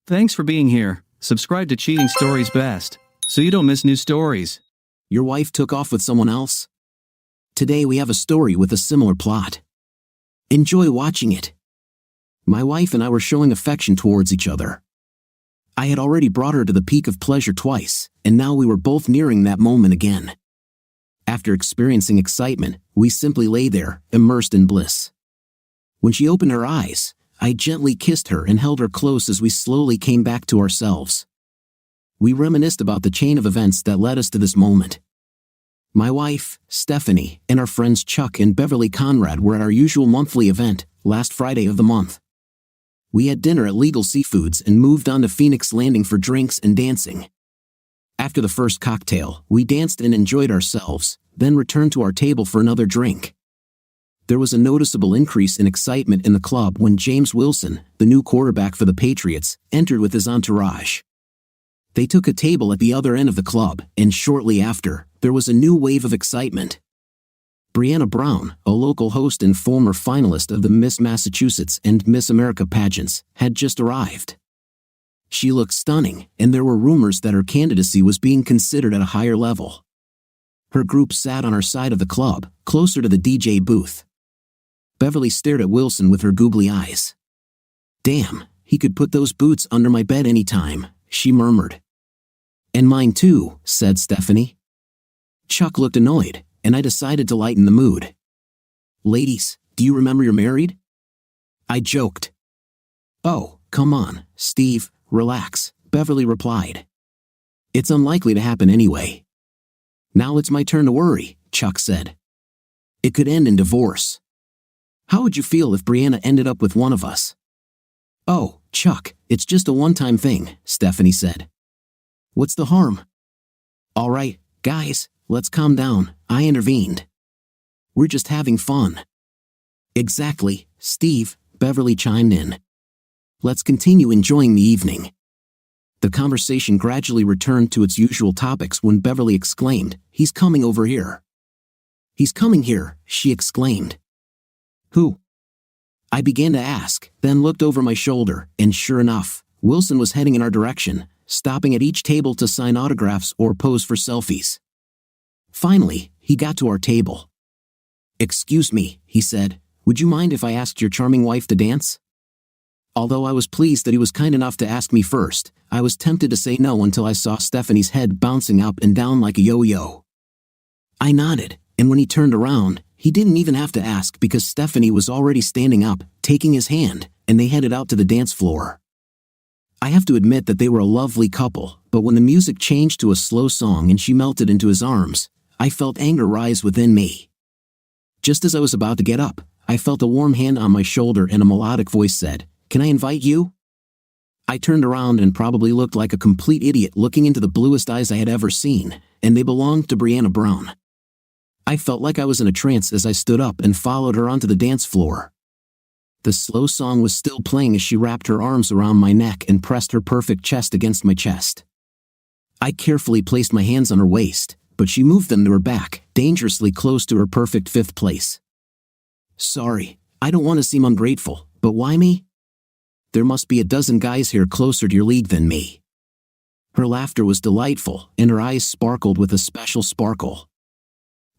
Thanks for being here. Subscribe to Cheating Stories Best, so you don't miss new stories. Your wife took off with someone else? Today we have a story with a similar plot. Enjoy watching it. My wife and I were showing affection towards each other. I had already brought her to the peak of pleasure twice, and now we were both nearing that moment again. After experiencing excitement, we simply lay there, immersed in bliss. When she opened her eyes, I gently kissed her and held her close as we slowly came back to ourselves. We reminisced about the chain of events that led us to this moment. My wife, Stephanie, and our friends Chuck and Beverly Conrad were at our usual monthly event, last Friday of the month. We had dinner at Legal Seafoods and moved on to Phoenix Landing for drinks and dancing. After the first cocktail, we danced and enjoyed ourselves, then returned to our table for another drink. There was a noticeable increase in excitement in the club when James Wilson, the new quarterback for the Patriots, entered with his entourage. They took a table at the other end of the club, and shortly after, there was a new wave of excitement. Brianna Brown, a local host and former finalist of the Miss Massachusetts and Miss America pageants, had just arrived. She looked stunning, and there were rumors that her candidacy was being considered at a higher level. Her group sat on our side of the club, closer to the DJ booth. Beverly stared at Wilson with her googly eyes. "Damn, he could put those boots under my bed anytime," she murmured. "And mine too," said Stephanie. Chuck looked annoyed, and I decided to lighten the mood. "Ladies, do you remember you're married?" I joked. "Oh, come on, Steve, relax," Beverly replied. "It's unlikely to happen anyway." "Now it's my turn to worry," Chuck said. "It could end in divorce. How would you feel if Brianna ended up with one of us?" "Oh, Chuck, it's just a one-time thing," Stephanie said. "What's the harm?" "All right, guys, let's calm down," I intervened. "We're just having fun." "Exactly, Steve," Beverly chimed in. "Let's continue enjoying the evening." The conversation gradually returned to its usual topics when Beverly exclaimed, "He's coming over here." "He's coming here," she exclaimed. "Who?" I began to ask, then looked over my shoulder, and sure enough, Wilson was heading in our direction, stopping at each table to sign autographs or pose for selfies. Finally, he got to our table. "Excuse me," he said, "would you mind if I asked your charming wife to dance?" Although I was pleased that he was kind enough to ask me first, I was tempted to say no until I saw Stephanie's head bouncing up and down like a yo-yo. I nodded, and when he turned around, he didn't even have to ask because Stephanie was already standing up, taking his hand, and they headed out to the dance floor. I have to admit that they were a lovely couple, but when the music changed to a slow song and she melted into his arms, I felt anger rise within me. Just as I was about to get up, I felt a warm hand on my shoulder and a melodic voice said, "Can I invite you?" I turned around and probably looked like a complete idiot looking into the bluest eyes I had ever seen, and they belonged to Brianna Brown. I felt like I was in a trance as I stood up and followed her onto the dance floor. The slow song was still playing as she wrapped her arms around my neck and pressed her perfect chest against my chest. I carefully placed my hands on her waist, but she moved them to her back, dangerously close to her perfect fifth place. "Sorry, I don't want to seem ungrateful, but why me? There must be a dozen guys here closer to your league than me." Her laughter was delightful, and her eyes sparkled with a special sparkle.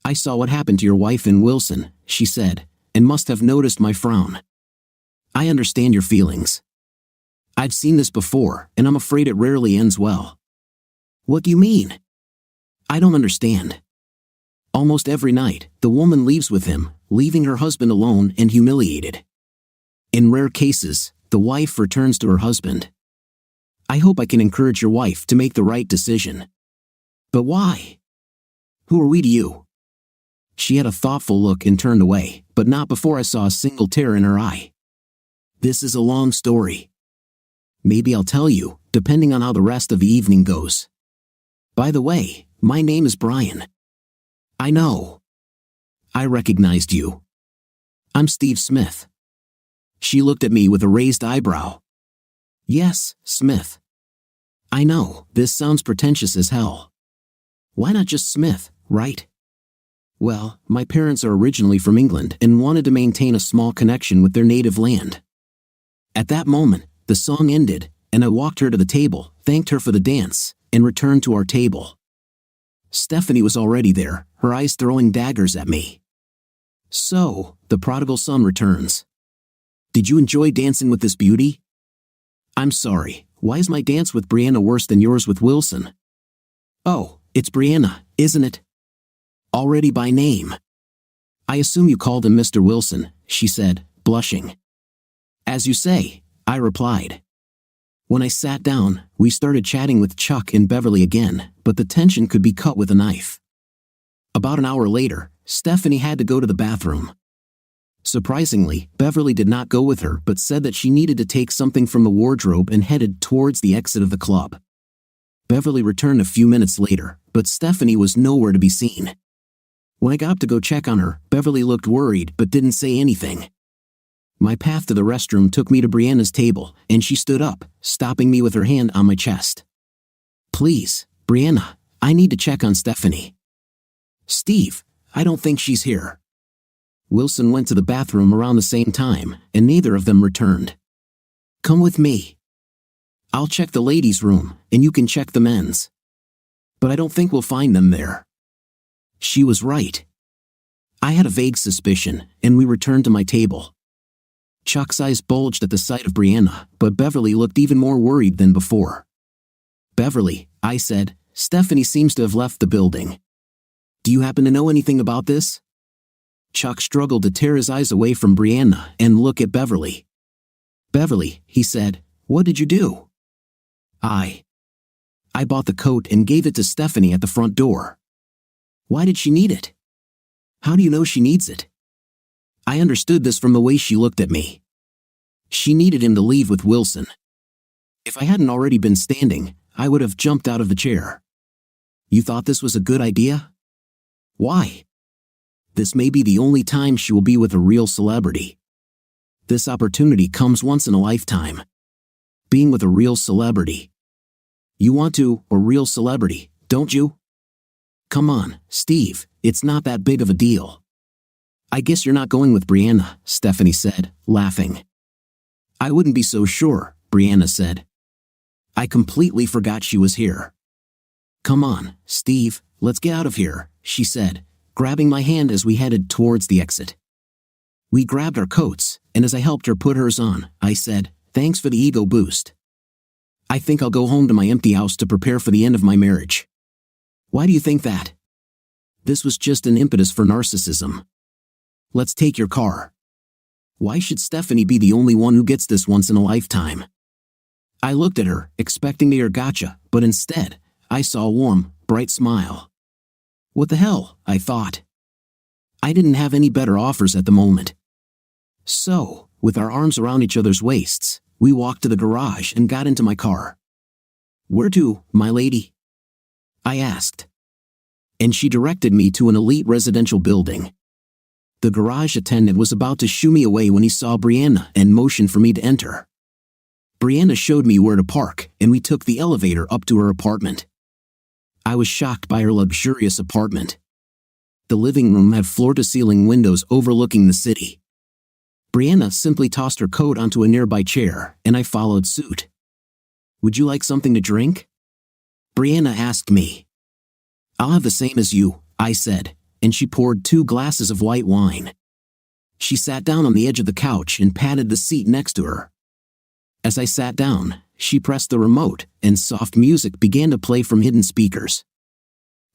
"I saw what happened to your wife in Wilson," she said, "and must have noticed my frown. I understand your feelings. I've seen this before, and I'm afraid it rarely ends well." "What do you mean?" "I don't understand. Almost every night, the woman leaves with him, leaving her husband alone and humiliated. In rare cases, the wife returns to her husband. I hope I can encourage your wife to make the right decision." "But why? Who are we to you?" She had a thoughtful look and turned away, but not before I saw a single tear in her eye. "This is a long story. Maybe I'll tell you, depending on how the rest of the evening goes. By the way, my name is Brian." "I know. I recognized you. I'm Steve Smith." She looked at me with a raised eyebrow. "Yes, Smith. I know, this sounds pretentious as hell. Why not just Smith, right? Well, my parents are originally from England and wanted to maintain a small connection with their native land. At that moment, the song ended, and I walked her to the table, thanked her for the dance, and returned to our table. Stephanie was already there, her eyes throwing daggers at me. So, the prodigal son returns. Did you enjoy dancing with this beauty? I'm sorry, why is my dance with Brianna worse than yours with Wilson? Oh, it's Brianna, isn't it? Already by name. I assume you called him Mr. Wilson, she said, blushing. As you say, I replied. When I sat down, we started chatting with Chuck and Beverly again, but the tension could be cut with a knife. About an hour later, Stephanie had to go to the bathroom. Surprisingly, Beverly did not go with her but said that she needed to take something from the wardrobe and headed towards the exit of the club. Beverly returned a few minutes later, but Stephanie was nowhere to be seen. When I got up to go check on her, Beverly looked worried but didn't say anything. My path to the restroom took me to Brianna's table, and she stood up, stopping me with her hand on my chest. Please, Brianna, I need to check on Stephanie. Steve, I don't think she's here. Wilson went to the bathroom around the same time, and neither of them returned. Come with me. I'll check the ladies' room, and you can check the men's. But I don't think we'll find them there. She was right. I had a vague suspicion, and we returned to my table. Chuck's eyes bulged at the sight of Brianna, but Beverly looked even more worried than before. Beverly, I said, Stephanie seems to have left the building. Do you happen to know anything about this? Chuck struggled to tear his eyes away from Brianna and look at Beverly. Beverly, he said, what did you do? I bought the coat and gave it to Stephanie at the front door. Why did she need it? How do you know she needs it? I understood this from the way she looked at me. She needed him to leave with Wilson. If I hadn't already been standing, I would have jumped out of the chair. You thought this was a good idea? Why? This may be the only time she will be with a real celebrity. This opportunity comes once in a lifetime. Being with a real celebrity. You want to, a real celebrity, don't you? Come on, Steve, it's not that big of a deal. I guess you're not going with Brianna, Stephanie said, laughing. I wouldn't be so sure, Brianna said. I completely forgot she was here. Come on, Steve, let's get out of here, she said, grabbing my hand as we headed towards the exit. We grabbed our coats, and as I helped her put hers on, I said, thanks for the ego boost. I think I'll go home to my empty house to prepare for the end of my marriage. Why do you think that? This was just an impetus for narcissism. Let's take your car. Why should Stephanie be the only one who gets this once in a lifetime? I looked at her, expecting to hear gotcha, but instead, I saw a warm, bright smile. What the hell, I thought. I didn't have any better offers at the moment. So, with our arms around each other's waists, we walked to the garage and got into my car. Where to, my lady? I asked. And she directed me to an elite residential building. The garage attendant was about to shoo me away when he saw Brianna and motioned for me to enter. Brianna showed me where to park, and we took the elevator up to her apartment. I was shocked by her luxurious apartment. The living room had floor-to-ceiling windows overlooking the city. Brianna simply tossed her coat onto a nearby chair, and I followed suit. Would you like something to drink? Brianna asked me. I'll have the same as you, I said, and she poured 2 glasses of white wine. She sat down on the edge of the couch and patted the seat next to her. As I sat down, she pressed the remote, and soft music began to play from hidden speakers.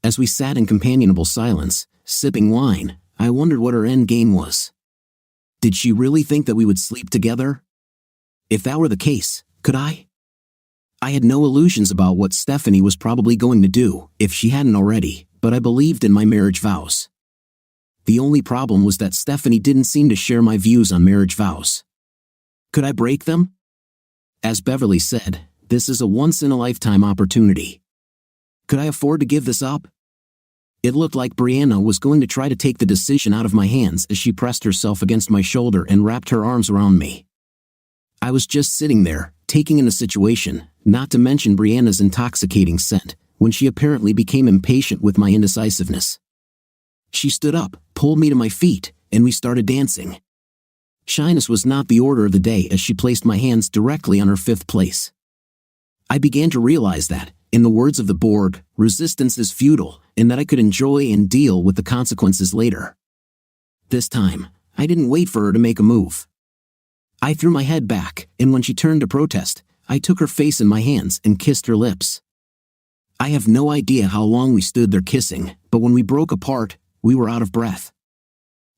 As we sat in companionable silence, sipping wine, I wondered what her end game was. Did she really think that we would sleep together? If that were the case, could I? I had no illusions about what Stephanie was probably going to do, if she hadn't already, but I believed in my marriage vows. The only problem was that Stephanie didn't seem to share my views on marriage vows. Could I break them? As Beverly said, this is a once-in-a-lifetime opportunity. Could I afford to give this up? It looked like Brianna was going to try to take the decision out of my hands as she pressed herself against my shoulder and wrapped her arms around me. I was just sitting there, taking in the situation, not to mention Brianna's intoxicating scent, when she apparently became impatient with my indecisiveness. She stood up, pulled me to my feet, and we started dancing. Shyness was not the order of the day as she placed my hands directly on her 5th place. I began to realize that, in the words of the Borg, resistance is futile, and that I could enjoy and deal with the consequences later. This time, I didn't wait for her to make a move. I threw my head back, and when she turned to protest, I took her face in my hands and kissed her lips. I have no idea how long we stood there kissing, but when we broke apart, we were out of breath.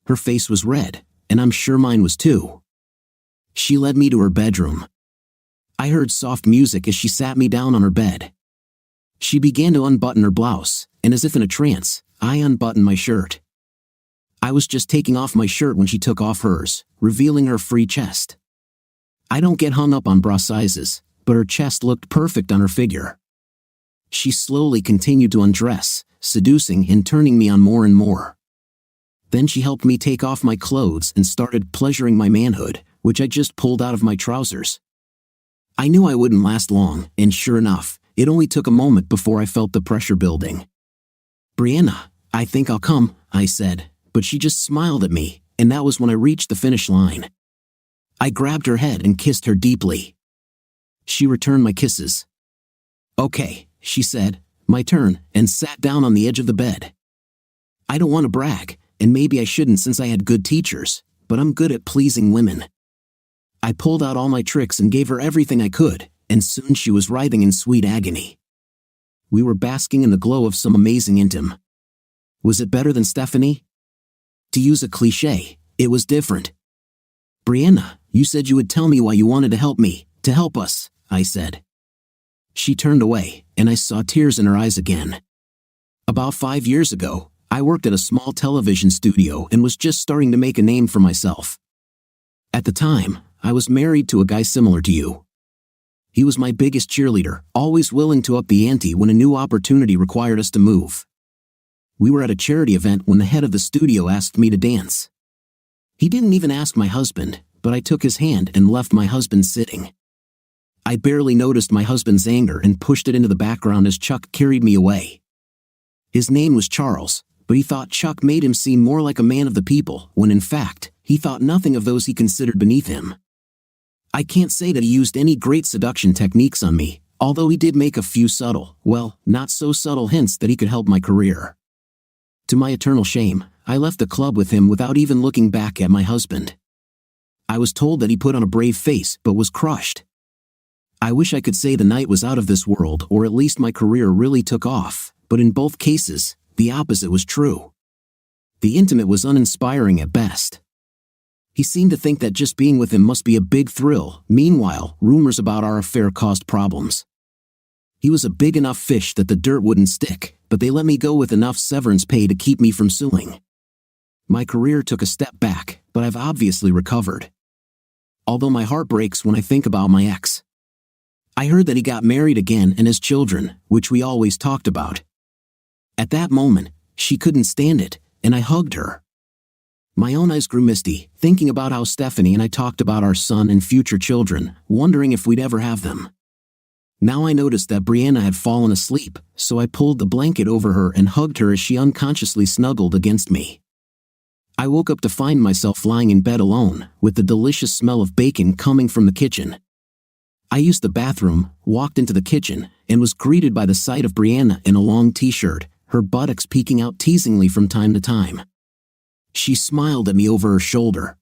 Her face was red, and I'm sure mine was too. She led me to her bedroom. I heard soft music as she sat me down on her bed. She began to unbutton her blouse, and as if in a trance, I unbuttoned my shirt. I was just taking off my shirt when she took off hers, revealing her free chest. I don't get hung up on bra sizes, but her chest looked perfect on her figure. She slowly continued to undress, seducing and turning me on more and more. Then she helped me take off my clothes and started pleasuring my manhood, which I just pulled out of my trousers. I knew I wouldn't last long, and sure enough, it only took a moment before I felt the pressure building. "Brianna, I think I'll come," I said, but she just smiled at me, and that was when I reached the finish line. I grabbed her head and kissed her deeply. She returned my kisses. "Okay," she said, "my turn," and sat down on the edge of the bed. I don't want to brag, and maybe I shouldn't since I had good teachers, but I'm good at pleasing women. I pulled out all my tricks and gave her everything I could, and soon she was writhing in sweet agony. We were basking in the glow of some amazing intim. Was it better than Stephanie? To use a cliché, it was different. "Brianna, you said you would tell me why you wanted to help us," I said. She turned away, and I saw tears in her eyes again. About 5 years ago, I worked at a small television studio and was just starting to make a name for myself. At the time, I was married to a guy similar to you. He was my biggest cheerleader, always willing to up the ante when a new opportunity required us to move. We were at a charity event when the head of the studio asked me to dance. He didn't even ask my husband, but I took his hand and left my husband sitting. I barely noticed my husband's anger and pushed it into the background as Chuck carried me away. His name was Charles, but he thought Chuck made him seem more like a man of the people, when in fact, he thought nothing of those he considered beneath him. I can't say that he used any great seduction techniques on me, although he did make a few subtle, well, not so subtle hints that he could help my career. To my eternal shame, I left the club with him without even looking back at my husband. I was told that he put on a brave face but was crushed. I wish I could say the night was out of this world or at least my career really took off, but in both cases, the opposite was true. The intimate was uninspiring at best. He seemed to think that just being with him must be a big thrill. Meanwhile, rumors about our affair caused problems. He was a big enough fish that the dirt wouldn't stick, but they let me go with enough severance pay to keep me from suing. My career took a step back, but I've obviously recovered. Although my heart breaks when I think about my ex. I heard that he got married again and has children, which we always talked about. At that moment, she couldn't stand it, and I hugged her. My own eyes grew misty, thinking about how Stephanie and I talked about our son and future children, wondering if we'd ever have them. Now I noticed that Brianna had fallen asleep, so I pulled the blanket over her and hugged her as she unconsciously snuggled against me. I woke up to find myself lying in bed alone, with the delicious smell of bacon coming from the kitchen. I used the bathroom, walked into the kitchen, and was greeted by the sight of Brianna in a long t-shirt, her buttocks peeking out teasingly from time to time. She smiled at me over her shoulder.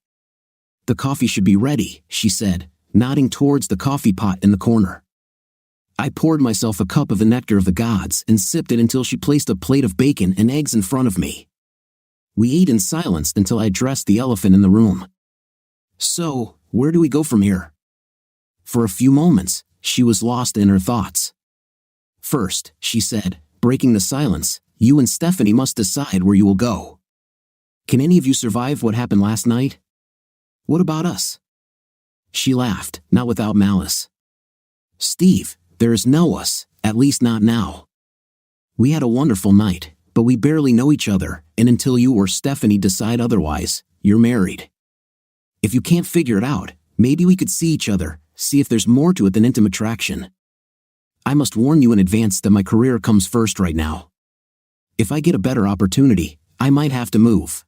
"The coffee should be ready," she said, nodding towards the coffee pot in the corner. I poured myself a cup of the nectar of the gods and sipped it until she placed a plate of bacon and eggs in front of me. We ate in silence until I addressed the elephant in the room. "So, where do we go from here?" For a few moments, she was lost in her thoughts. "First," she said, breaking the silence, "you and Stephanie must decide where you will go. Can any of you survive what happened last night? What about us?" She laughed, not without malice. "Steve, there is no us, at least not now. We had a wonderful night, but we barely know each other, and until you or Stephanie decide otherwise, you're married. If you can't figure it out, maybe we could see each other, see if there's more to it than intimate attraction. I must warn you in advance that my career comes first right now. If I get a better opportunity, I might have to move.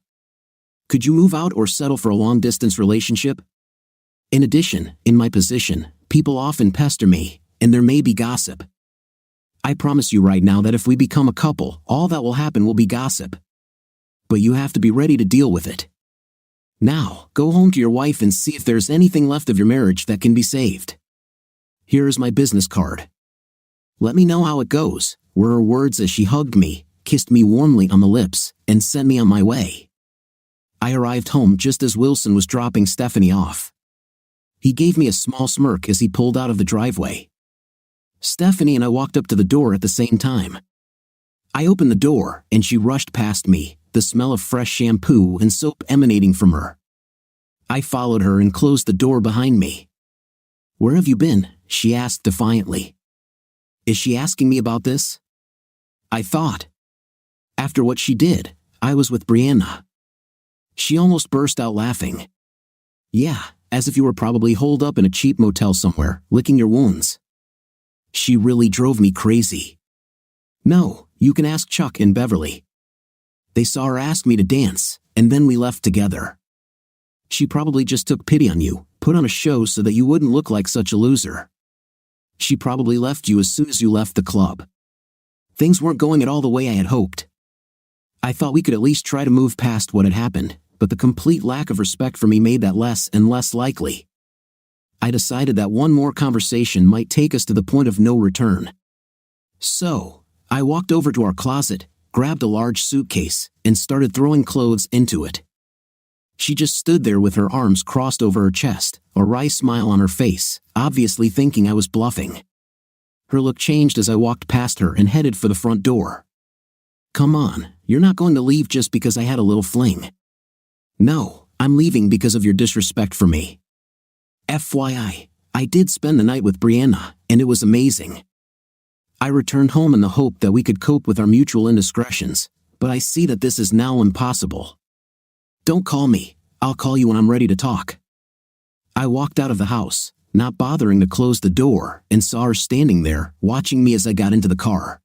Could you move out or settle for a long-distance relationship? In addition, in my position, people often pester me, and there may be gossip. I promise you right now that if we become a couple, all that will happen will be gossip. But you have to be ready to deal with it. Now, go home to your wife and see if there's anything left of your marriage that can be saved. Here is my business card. Let me know how it goes," were her words as she hugged me, kissed me warmly on the lips, and sent me on my way. I arrived home just as Wilson was dropping Stephanie off. He gave me a small smirk as he pulled out of the driveway. Stephanie and I walked up to the door at the same time. I opened the door, and she rushed past me, the smell of fresh shampoo and soap emanating from her. I followed her and closed the door behind me. "Where have you been?" she asked defiantly. Is she asking me about this? I thought. After what she did, I was with Brianna. She almost burst out laughing. "Yeah, as if you were probably holed up in a cheap motel somewhere, licking your wounds." She really drove me crazy. "No, you can ask Chuck and Beverly. They saw her ask me to dance, and then we left together. She probably just took pity on you, put on a show so that you wouldn't look like such a loser. She probably left you as soon as you left the club. Things weren't going at all the way I had hoped. I thought we could at least try to move past what had happened, but the complete lack of respect for me made that less and less likely. I decided that one more conversation might take us to the point of no return. So, I walked over to our closet, grabbed a large suitcase, and started throwing clothes into it. She just stood there with her arms crossed over her chest, a wry smile on her face, obviously thinking I was bluffing. Her look changed as I walked past her and headed for the front door. "Come on, you're not going to leave just because I had a little fling." "No, I'm leaving because of your disrespect for me. FYI, I did spend the night with Brianna, and it was amazing. I returned home in the hope that we could cope with our mutual indiscretions, but I see that this is now impossible. Don't call me, I'll call you when I'm ready to talk." I walked out of the house, not bothering to close the door, and saw her standing there, watching me as I got into the car.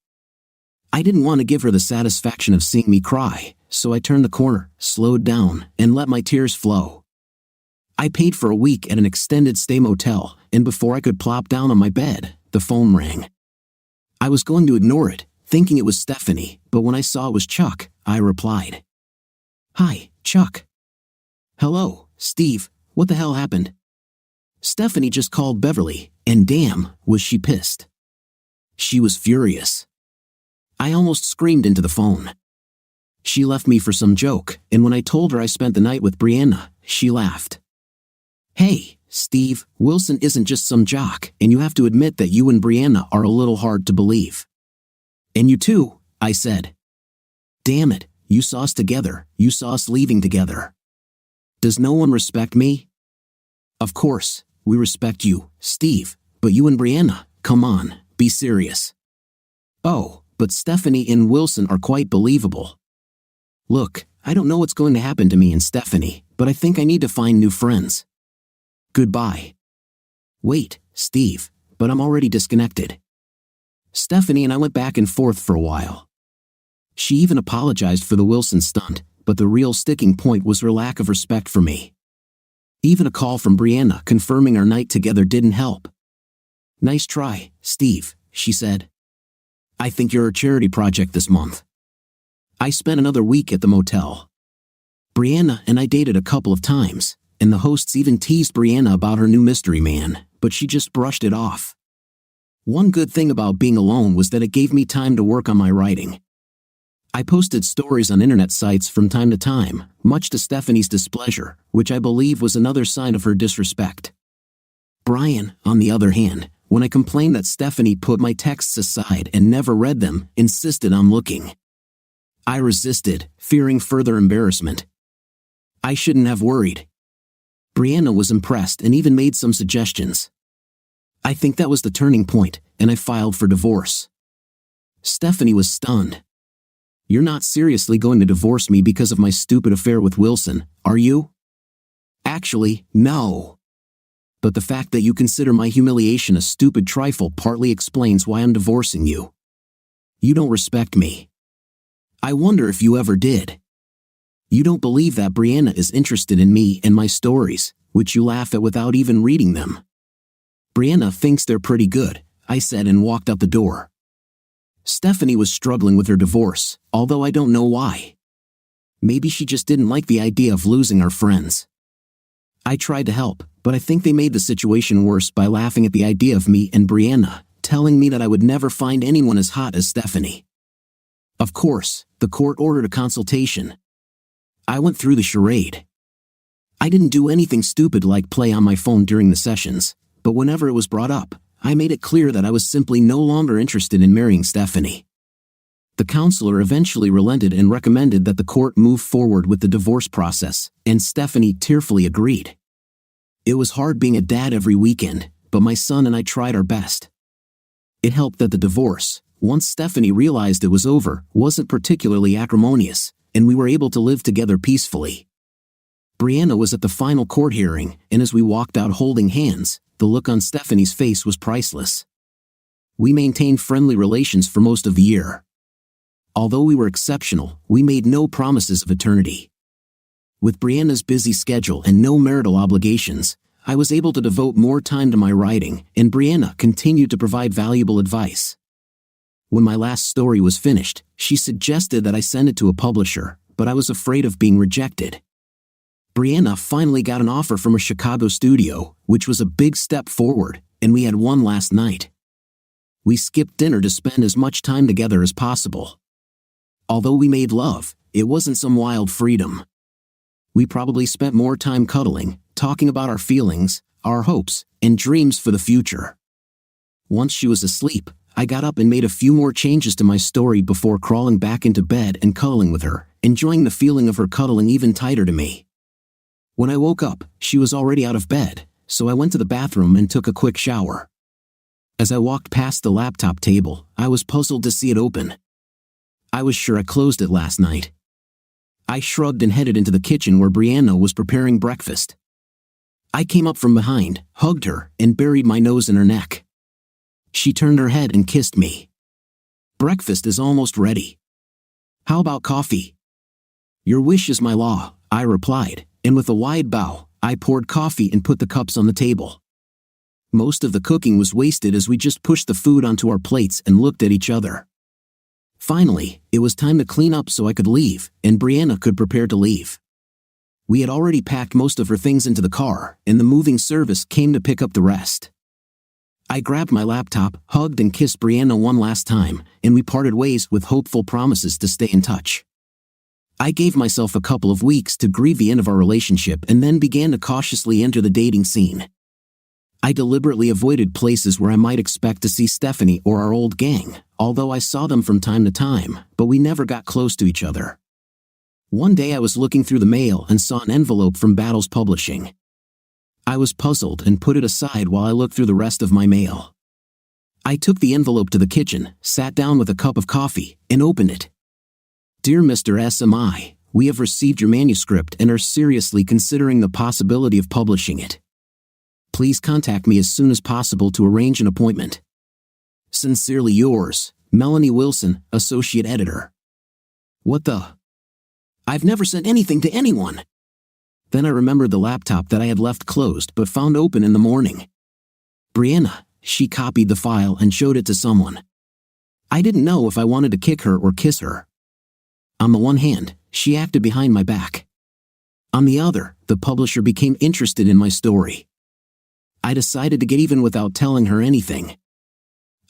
I didn't want to give her the satisfaction of seeing me cry, so I turned the corner, slowed down, and let my tears flow. I paid for a week at an extended stay motel, and before I could plop down on my bed, the phone rang. I was going to ignore it, thinking it was Stephanie, but when I saw it was Chuck, I replied. "Hi, Chuck." "Hello, Steve, what the hell happened?" Stephanie just called Beverly, and damn, was she pissed. She was furious. I almost screamed into the phone. She left me for some joke, and when I told her I spent the night with Brianna, she laughed. "Hey, Steve, Wilson isn't just some jock, and you have to admit that you and Brianna are a little hard to believe." "And you too," I said. "Damn it, you saw us together, you saw us leaving together. Does no one respect me?" "Of course, we respect you, Steve, but you and Brianna, come on, be serious." "Oh, but Stephanie and Wilson are quite believable. Look, I don't know what's going to happen to me and Stephanie, but I think I need to find new friends. Goodbye." "Wait, Steve, but I'm already disconnected." Stephanie and I went back and forth for a while. She even apologized for the Wilson stunt, but the real sticking point was her lack of respect for me. Even a call from Brianna confirming our night together didn't help. "Nice try, Steve," she said. "I think you're a charity project this month." I spent another week at the motel. Brianna and I dated a couple of times, and the hosts even teased Brianna about her new mystery man, but she just brushed it off. One good thing about being alone was that it gave me time to work on my writing. I posted stories on internet sites from time to time, much to Stephanie's displeasure, which I believe was another sign of her disrespect. Brian, on the other hand, when I complained that Stephanie put my texts aside and never read them, insisted on looking. I resisted, fearing further embarrassment. I shouldn't have worried. Brianna was impressed and even made some suggestions. I think that was the turning point, and I filed for divorce. Stephanie was stunned. "You're not seriously going to divorce me because of my stupid affair with Wilson, are you?" "Actually, no. But the fact that you consider my humiliation a stupid trifle partly explains why I'm divorcing you. You don't respect me. I wonder if you ever did. You don't believe that Brianna is interested in me and my stories, which you laugh at without even reading them. Brianna thinks they're pretty good, I said and walked out the door. Stephanie was struggling with her divorce, although I don't know why. Maybe she just didn't like the idea of losing our friends. I tried to help, but I think they made the situation worse by laughing at the idea of me and Brianna, telling me that I would never find anyone as hot as Stephanie. Of course, the court ordered a consultation. I went through the charade. I didn't do anything stupid like play on my phone during the sessions, but whenever it was brought up, I made it clear that I was simply no longer interested in marrying Stephanie. The counselor eventually relented and recommended that the court move forward with the divorce process, and Stephanie tearfully agreed. It was hard being a dad every weekend, but my son and I tried our best. It helped that the divorce, once Stephanie realized it was over, wasn't particularly acrimonious, and we were able to live together peacefully. Brianna was at the final court hearing, and as we walked out holding hands, the look on Stephanie's face was priceless. We maintained friendly relations for most of the year. Although we were exceptional, we made no promises of eternity. With Brianna's busy schedule and no marital obligations, I was able to devote more time to my writing, and Brianna continued to provide valuable advice. When my last story was finished, she suggested that I send it to a publisher, but I was afraid of being rejected. Brianna finally got an offer from a Chicago studio, which was a big step forward, and we had one last night. We skipped dinner to spend as much time together as possible. Although we made love, it wasn't some wild freedom. We probably spent more time cuddling, talking about our feelings, our hopes, and dreams for the future. Once she was asleep, I got up and made a few more changes to my story before crawling back into bed and cuddling with her, enjoying the feeling of her cuddling even tighter to me. When I woke up, she was already out of bed, so I went to the bathroom and took a quick shower. As I walked past the laptop table, I was puzzled to see it open. I was sure I closed it last night. I shrugged and headed into the kitchen where Brianna was preparing breakfast. I came up from behind, hugged her, and buried my nose in her neck. She turned her head and kissed me. "Breakfast is almost ready. How about coffee?" "Your wish is my law," I replied, and with a wide bow, I poured coffee and put the cups on the table. Most of the cooking was wasted as we just pushed the food onto our plates and looked at each other. Finally, it was time to clean up so I could leave, and Brianna could prepare to leave. We had already packed most of her things into the car, and the moving service came to pick up the rest. I grabbed my laptop, hugged and kissed Brianna one last time, and we parted ways with hopeful promises to stay in touch. I gave myself a couple of weeks to grieve the end of our relationship and then began to cautiously enter the dating scene. I deliberately avoided places where I might expect to see Stephanie or our old gang, although I saw them from time to time, but we never got close to each other. One day I was looking through the mail and saw an envelope from Battles Publishing. I was puzzled and put it aside while I looked through the rest of my mail. I took the envelope to the kitchen, sat down with a cup of coffee, and opened it. "Dear Mr. SMI, we have received your manuscript and are seriously considering the possibility of publishing it. Please contact me as soon as possible to arrange an appointment. Sincerely yours, Melanie Wilson, Associate Editor." What the? I've never sent anything to anyone. Then I remembered the laptop that I had left closed but found open in the morning. Brianna, she copied the file and showed it to someone. I didn't know if I wanted to kick her or kiss her. On the one hand, she acted behind my back. On the other, the publisher became interested in my story. I decided to get even without telling her anything.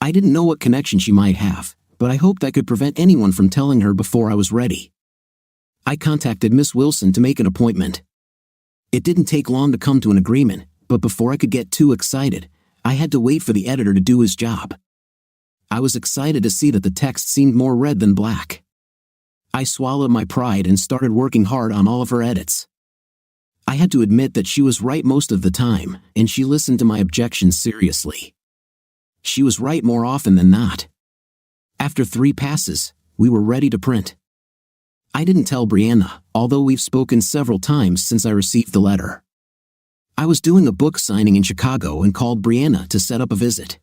I didn't know what connection she might have, but I hoped I could prevent anyone from telling her before I was ready. I contacted Miss Wilson to make an appointment. It didn't take long to come to an agreement, but before I could get too excited, I had to wait for the editor to do his job. I was excited to see that the text seemed more red than black. I swallowed my pride and started working hard on all of her edits. I had to admit that she was right most of the time, and she listened to my objections seriously. She was right more often than not. After 3 passes, we were ready to print. I didn't tell Brianna, although we've spoken several times since I received the letter. I was doing a book signing in Chicago and called Brianna to set up a visit.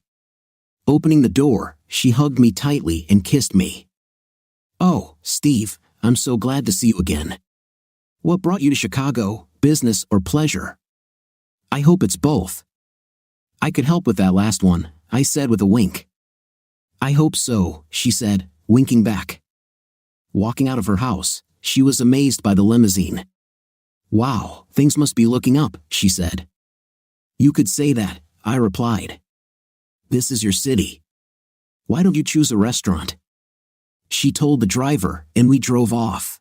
Opening the door, she hugged me tightly and kissed me. "Oh, Steve, I'm so glad to see you again. What brought you to Chicago, business or pleasure?" "I hope it's both." "I could help with that last one," I said with a wink. I hope so, she said, winking back. Walking out of her house, she was amazed by the limousine. Wow, things must be looking up, she said. You could say that, I replied. This is your city. Why don't you choose a restaurant? She told the driver, and we drove off.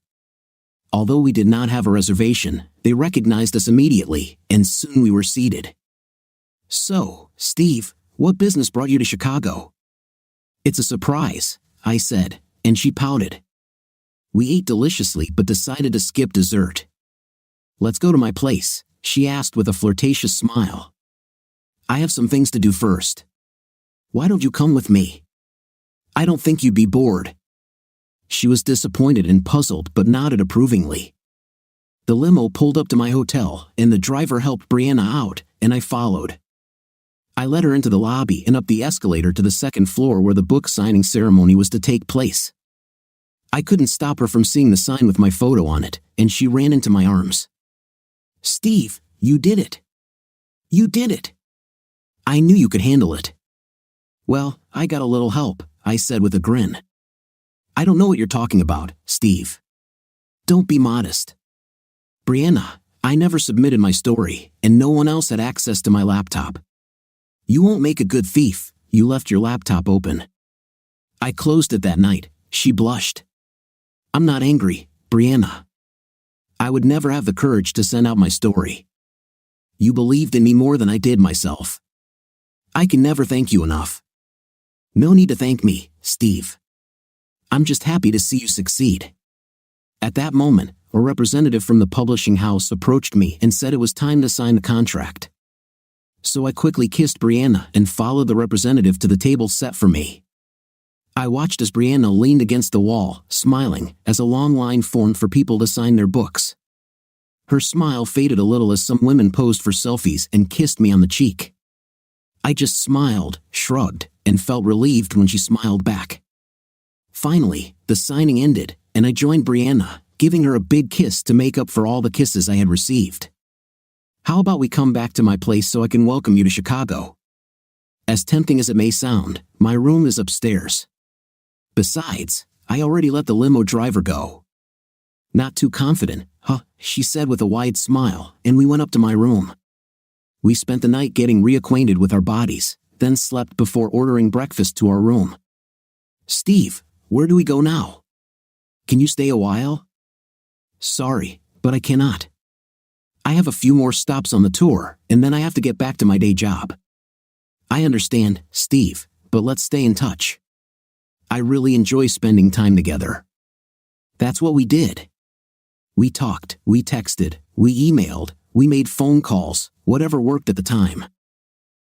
Although we did not have a reservation, they recognized us immediately, and soon we were seated. So, Steve, what business brought you to Chicago? It's a surprise, I said, and she pouted. We ate deliciously but decided to skip dessert. Let's go to my place, she asked with a flirtatious smile. I have some things to do first. Why don't you come with me? I don't think you'd be bored. She was disappointed and puzzled but nodded approvingly. The limo pulled up to my hotel and the driver helped Brianna out, and I followed. I led her into the lobby and up the escalator to the second floor where the book signing ceremony was to take place. I couldn't stop her from seeing the sign with my photo on it, and she ran into my arms. Steve, you did it. You did it. I knew you could handle it. Well, I got a little help, I said with a grin. I don't know what you're talking about, Steve. Don't be modest. Brianna, I never submitted my story, and no one else had access to my laptop. You won't make a good thief, you left your laptop open. I closed it that night, she blushed. I'm not angry, Brianna. I would never have the courage to send out my story. You believed in me more than I did myself. I can never thank you enough. No need to thank me, Steve. I'm just happy to see you succeed. At that moment, a representative from the publishing house approached me and said it was time to sign the contract. So I quickly kissed Brianna and followed the representative to the table set for me. I watched as Brianna leaned against the wall, smiling, as a long line formed for people to sign their books. Her smile faded a little as some women posed for selfies and kissed me on the cheek. I just smiled, shrugged, and felt relieved when she smiled back. Finally, the signing ended, and I joined Brianna, giving her a big kiss to make up for all the kisses I had received. How about we come back to my place so I can welcome you to Chicago? As tempting as it may sound, my room is upstairs. Besides, I already let the limo driver go. Not too confident, huh? She said with a wide smile, and we went up to my room. We spent the night getting reacquainted with our bodies, then slept before ordering breakfast to our room. Steve, where do we go now? Can you stay a while? Sorry, but I cannot. I have a few more stops on the tour, and then I have to get back to my day job. I understand, Steve, but let's stay in touch. I really enjoy spending time together. That's what we did. We talked, we texted, we emailed, we made phone calls, whatever worked at the time.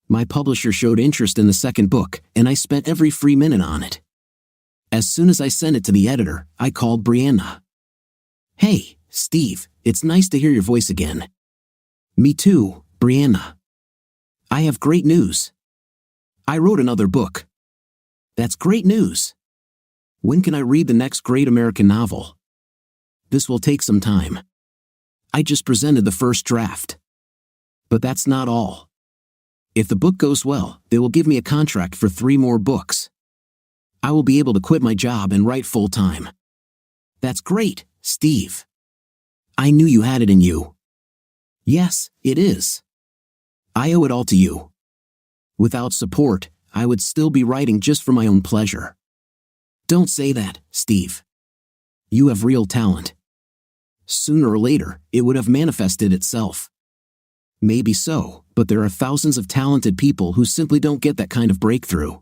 My publisher showed interest in the second book, and I spent every free minute on it. As soon as I sent it to the editor, I called Brianna. Hey, Steve, it's nice to hear your voice again. Me too, Brianna. I have great news. I wrote another book. That's great news. When can I read the next great American novel? This will take some time. I just presented the first draft. But that's not all. If the book goes well, they will give me a contract for 3 more books. I will be able to quit my job and write full-time. That's great, Steve. I knew you had it in you. Yes, it is. I owe it all to you. Without support, I would still be writing just for my own pleasure. Don't say that, Steve. You have real talent. Sooner or later, it would have manifested itself. Maybe so, but there are thousands of talented people who simply don't get that kind of breakthrough.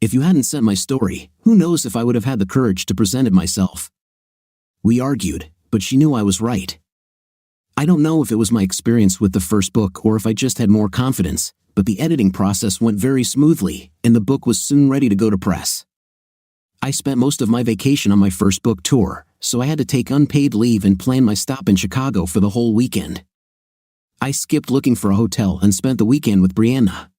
If you hadn't sent my story, who knows if I would have had the courage to present it myself. We argued, but she knew I was right. I don't know if it was my experience with the first book or if I just had more confidence, but the editing process went very smoothly, and the book was soon ready to go to press. I spent most of my vacation on my first book tour, so I had to take unpaid leave and plan my stop in Chicago for the whole weekend. I skipped looking for a hotel and spent the weekend with Brianna.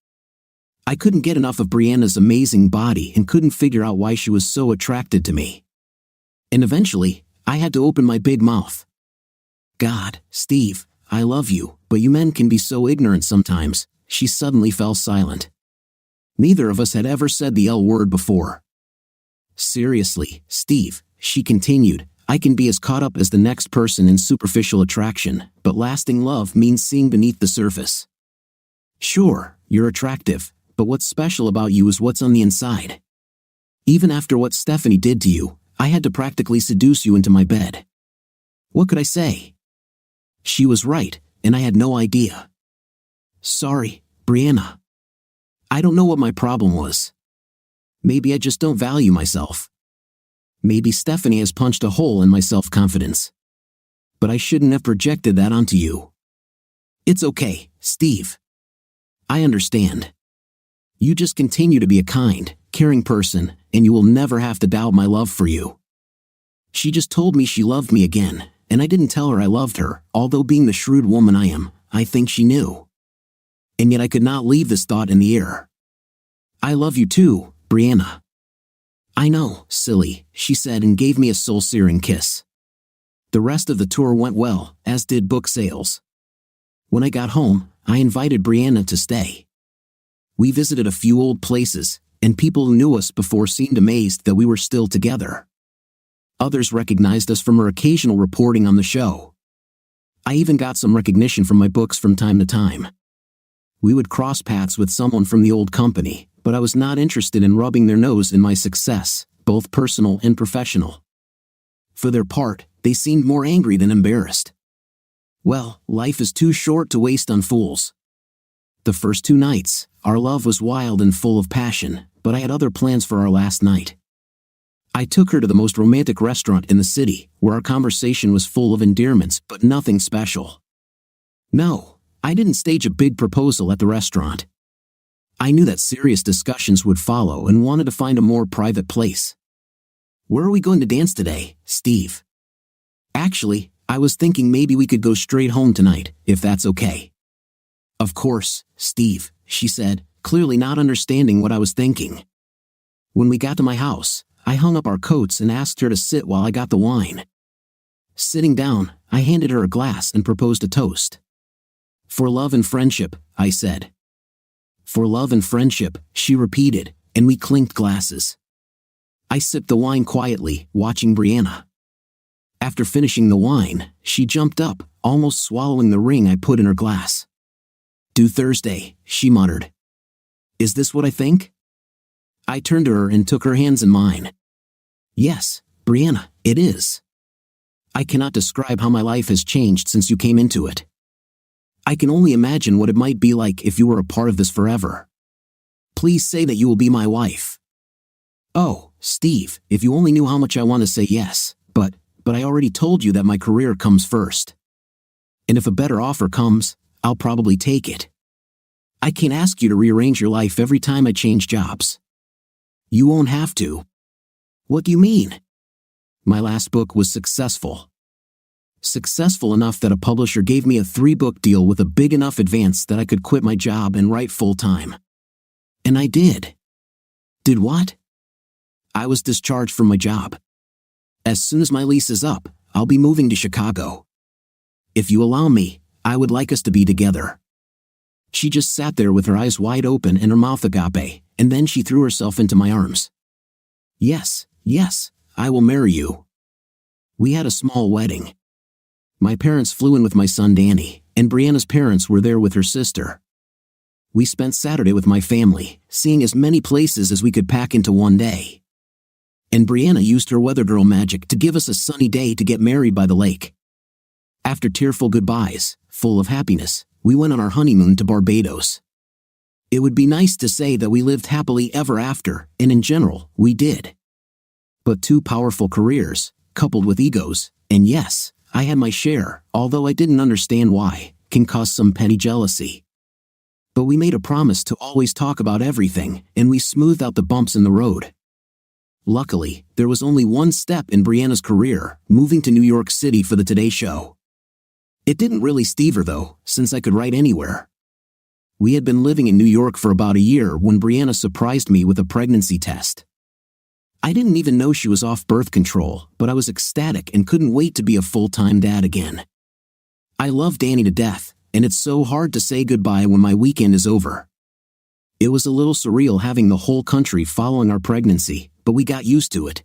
I couldn't get enough of Brianna's amazing body and couldn't figure out why she was so attracted to me. And eventually, I had to open my big mouth. God, Steve, I love you, but you men can be so ignorant sometimes. She suddenly fell silent. Neither of us had ever said the L word before. Seriously, Steve, she continued, I can be as caught up as the next person in superficial attraction, but lasting love means seeing beneath the surface. Sure, you're attractive, but what's special about you is what's on the inside. Even after what Stephanie did to you, I had to practically seduce you into my bed. What could I say? She was right, and I had no idea. Sorry, Brianna. I don't know what my problem was. Maybe I just don't value myself. Maybe Stephanie has punched a hole in my self-confidence. But I shouldn't have projected that onto you. It's okay, Steve. I understand. You just continue to be a kind, caring person, and you will never have to doubt my love for you. She just told me she loved me again, and I didn't tell her I loved her, although being the shrewd woman I am, I think she knew. And yet I could not leave this thought in the air. I love you too, Brianna. I know, silly, she said and gave me a soul-searing kiss. The rest of the tour went well, as did book sales. When I got home, I invited Brianna to stay. We visited a few old places, and people who knew us before seemed amazed that we were still together. Others recognized us from our occasional reporting on the show. I even got some recognition from my books from time to time. We would cross paths with someone from the old company, but I was not interested in rubbing their nose in my success, both personal and professional. For their part, they seemed more angry than embarrassed. Well, life is too short to waste on fools. The first 2 nights, our love was wild and full of passion, but I had other plans for our last night. I took her to the most romantic restaurant in the city, where our conversation was full of endearments but nothing special. No, I didn't stage a big proposal at the restaurant. I knew that serious discussions would follow and wanted to find a more private place. Where are we going to dance today, Steve? Actually, I was thinking maybe we could go straight home tonight, if that's okay. Of course, Steve, she said, clearly not understanding what I was thinking. When we got to my house, I hung up our coats and asked her to sit while I got the wine. Sitting down, I handed her a glass and proposed a toast. For love and friendship, I said. For love and friendship, she repeated, and we clinked glasses. I sipped the wine quietly, watching Brianna. After finishing the wine, she jumped up, almost swallowing the ring I put in her glass. Do Thursday, she muttered. Is this what I think? I turned to her and took her hands in mine. Yes, Brianna, it is. I cannot describe how my life has changed since you came into it. I can only imagine what it might be like if you were a part of this forever. Please say that you will be my wife. Oh, Steve, if you only knew how much I want to say yes, but I already told you that my career comes first. And if a better offer comes, I'll probably take it. I can't ask you to rearrange your life every time I change jobs. You won't have to. What do you mean? My last book was successful. Successful enough that a publisher gave me a 3-book deal with a big enough advance that I could quit my job and write full-time. And I did. Did what? I was discharged from my job. As soon as my lease is up, I'll be moving to Chicago. If you allow me, I would like us to be together. She just sat there with her eyes wide open and her mouth agape, and then she threw herself into my arms. Yes, I will marry you. We had a small wedding. My parents flew in with my son Danny, and Brianna's parents were there with her sister. We spent Saturday with my family, seeing as many places as we could pack into one day. And Brianna used her weather girl magic to give us a sunny day to get married by the lake. After tearful goodbyes, full of happiness, we went on our honeymoon to Barbados. It would be nice to say that we lived happily ever after, and in general, we did. But 2 powerful careers, coupled with egos, and yes, I had my share, although I didn't understand why, can cause some petty jealousy. But we made a promise to always talk about everything, and we smoothed out the bumps in the road. Luckily, there was only one step in Brianna's career, moving to New York City for the Today Show. It didn't really stave her though, since I could write anywhere. We had been living in New York for about a year when Brianna surprised me with a pregnancy test. I didn't even know she was off birth control, but I was ecstatic and couldn't wait to be a full-time dad again. I love Danny to death, and it's so hard to say goodbye when my weekend is over. It was a little surreal having the whole country following our pregnancy, but we got used to it.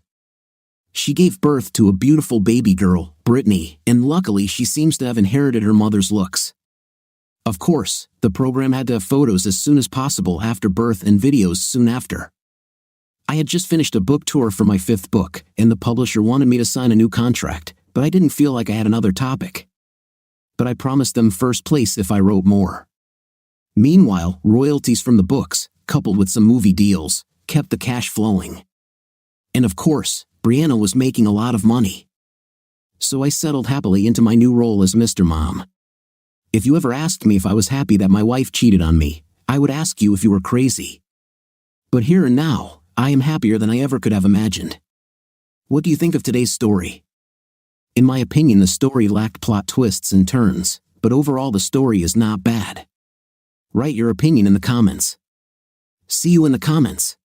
She gave birth to a beautiful baby girl, Brittany, and luckily she seems to have inherited her mother's looks. Of course, the program had to have photos as soon as possible after birth and videos soon after. I had just finished a book tour for my 5th book, and the publisher wanted me to sign a new contract, but I didn't feel like I had another topic. But I promised them first place if I wrote more. Meanwhile, royalties from the books, coupled with some movie deals, kept the cash flowing. And of course, Brianna was making a lot of money. So I settled happily into my new role as Mr. Mom. If you ever asked me if I was happy that my wife cheated on me, I would ask you if you were crazy. But here and now, I am happier than I ever could have imagined. What do you think of today's story? In my opinion, the story lacked plot twists and turns, but overall the story is not bad. Write your opinion in the comments. See you in the comments.